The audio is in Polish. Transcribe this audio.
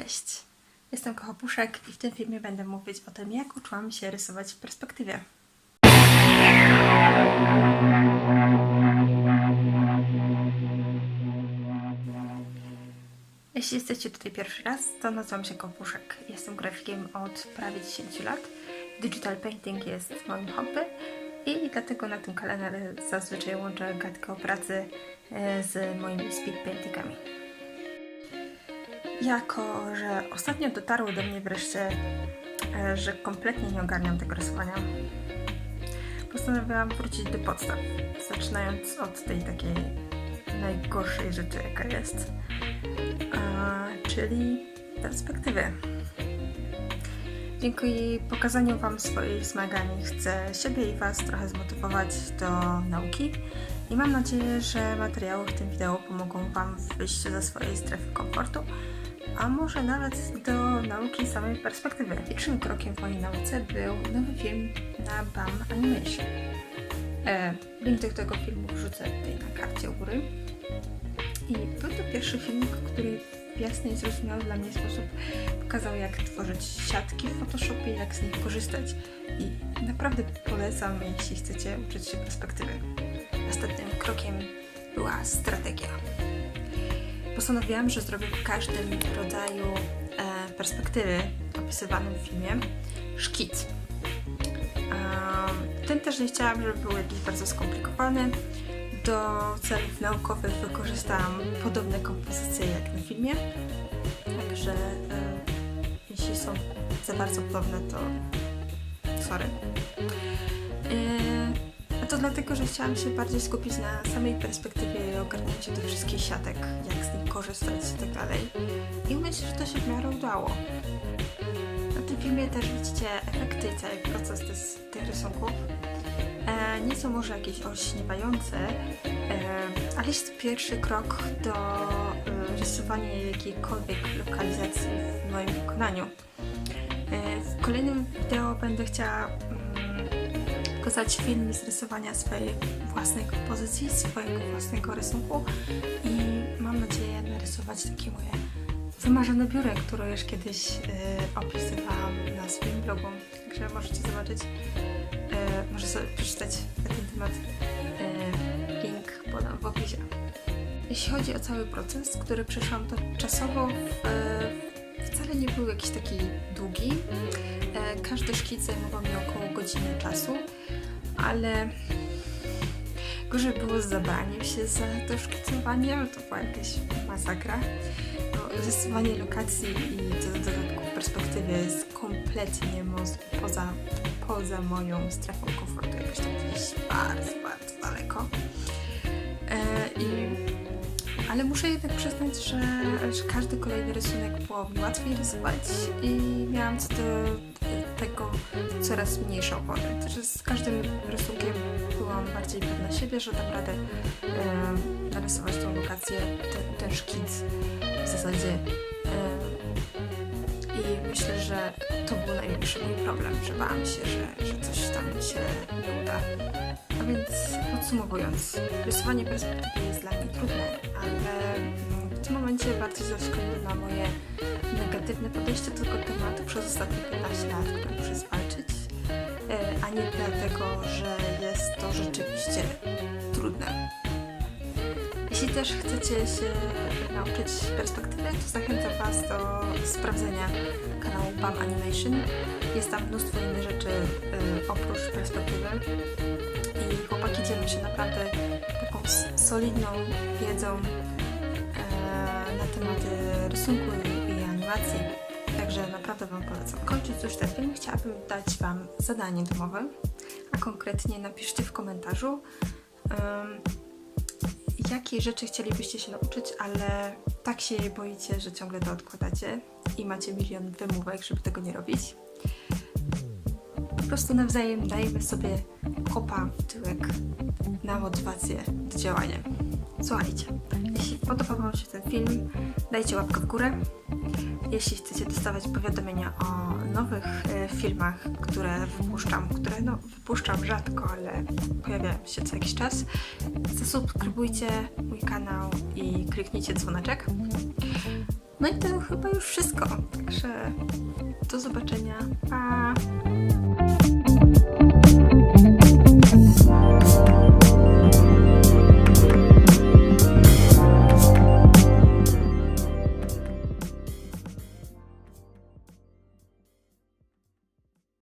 Cześć, jestem Kochopuszek i w tym filmie będę mówić o tym, jak uczyłam się rysować w perspektywie. Jeśli jesteście tutaj pierwszy raz, to nazywam się Kochopuszek. Jestem grafikiem od prawie 10 lat. Digital painting jest moim hobby i dlatego na tym kanale zazwyczaj łączę gadkę o pracy z moimi speed paintingami. Jako że ostatnio dotarło do mnie wreszcie, że kompletnie nie ogarniam tego rysowania, postanowiłam wrócić do podstaw, zaczynając od tej takiej najgorszej rzeczy, jaka jest, czyli perspektywy. Dzięki pokazaniu Wam swojej zmagań chcę siebie i Was trochę zmotywować do nauki i mam nadzieję, że materiały w tym wideo pomogą Wam w wyjściu ze swojej strefy komfortu, a może nawet do nauki samej perspektywy. Pierwszym krokiem w mojej nauce był nowy film na BAM Animation. Link do tego filmu wrzucę tutaj na karcie u góry. I był to pierwszy filmik, który w jasny i zrozumiały dla mnie sposób pokazał, jak tworzyć siatki w Photoshopie, jak z nich korzystać. I naprawdę polecam, jeśli chcecie uczyć się perspektywy. Następnym krokiem była strategia. Postanowiłam, że zrobię w każdym rodzaju perspektywy opisywanym w filmie szkic. Ten też nie chciałam, żeby był jakiś bardzo skomplikowany. Do celów naukowych wykorzystałam podobne kompozycje jak na filmie, także jeśli są za bardzo podobne, to sorry. A to dlatego, że chciałam się bardziej skupić na samej perspektywie i ogarnięciu tych wszystkich siatek, jak z nich korzystać i tak dalej. I myślę, że to się w miarę udało. Na tym filmie też widzicie efekty i cały proces tych rysunków. Nie są może jakieś olśniewające, ale jest to pierwszy krok do rysowania jakiejkolwiek lokalizacji w moim wykonaniu. W kolejnym wideo będę chciała pokazać film z rysowania swojej własnej kompozycji, swojego własnego rysunku i mam nadzieję narysować takie moje wymarzone biuro, które już kiedyś opisywałam na swoim blogu, także możecie zobaczyć, może sobie przeczytać na ten temat, link podam w opisie. Jeśli chodzi o cały proces, który przeszłam, to czasowo wcale nie był jakiś taki długi. Każdy szkic zajmował mi około godziny czasu, ale gorzej było z zabraniem się za to szkicowanie, to była jakaś masakra. Rysowanie lokacji i dodatku w perspektywie jest kompletnie poza moją strefą komfortu, jakoś tam gdzieś bardzo daleko. Ale muszę jednak przyznać, że każdy kolejny rysunek było mi łatwiej rysować i miałam co do tego coraz mniejsze opory. Także z każdym rysunkiem byłam bardziej pewna siebie, że dam radę narysować tą lokację, ten szkic w zasadzie. I myślę, że to był największy mój problem, że bałam się, że coś tam się nie uda. A więc podsumowując, rysowanie perspektywy jest dla mnie trudne, ale w tym momencie bardziej ze względu na moje negatywne podejście do tego tematu przez ostatnie 15 lat, które muszę zwalczyć, a nie dlatego, że jest to rzeczywiście trudne. Jeśli też chcecie się nauczyć perspektywy, to zachęcam Was do sprawdzenia kanału BAM Animation. Jest tam mnóstwo innych rzeczy oprócz perspektywy i chłopaki dzielą się naprawdę taką solidną wiedzą na tematy rysunku i animacji, także naprawdę Wam polecam. Kończąc już ten film, chciałabym dać Wam zadanie domowe, a konkretnie napiszcie w komentarzu, jakie rzeczy chcielibyście się nauczyć, ale tak się jej boicie, że ciągle to odkładacie i macie milion wymówek, żeby tego nie robić. Po prostu nawzajem dajmy sobie kopa w tyłek na motywację do działania. Słuchajcie, jeśli podobał Wam się ten film, dajcie łapkę w górę. Jeśli chcecie dostawać powiadomienia o nowych filmach, które wypuszczam, które no wypuszczam rzadko, ale pojawiają się co jakiś czas, zasubskrybujcie mój kanał i kliknijcie dzwoneczek. No i to chyba już wszystko. Także do zobaczenia. Pa!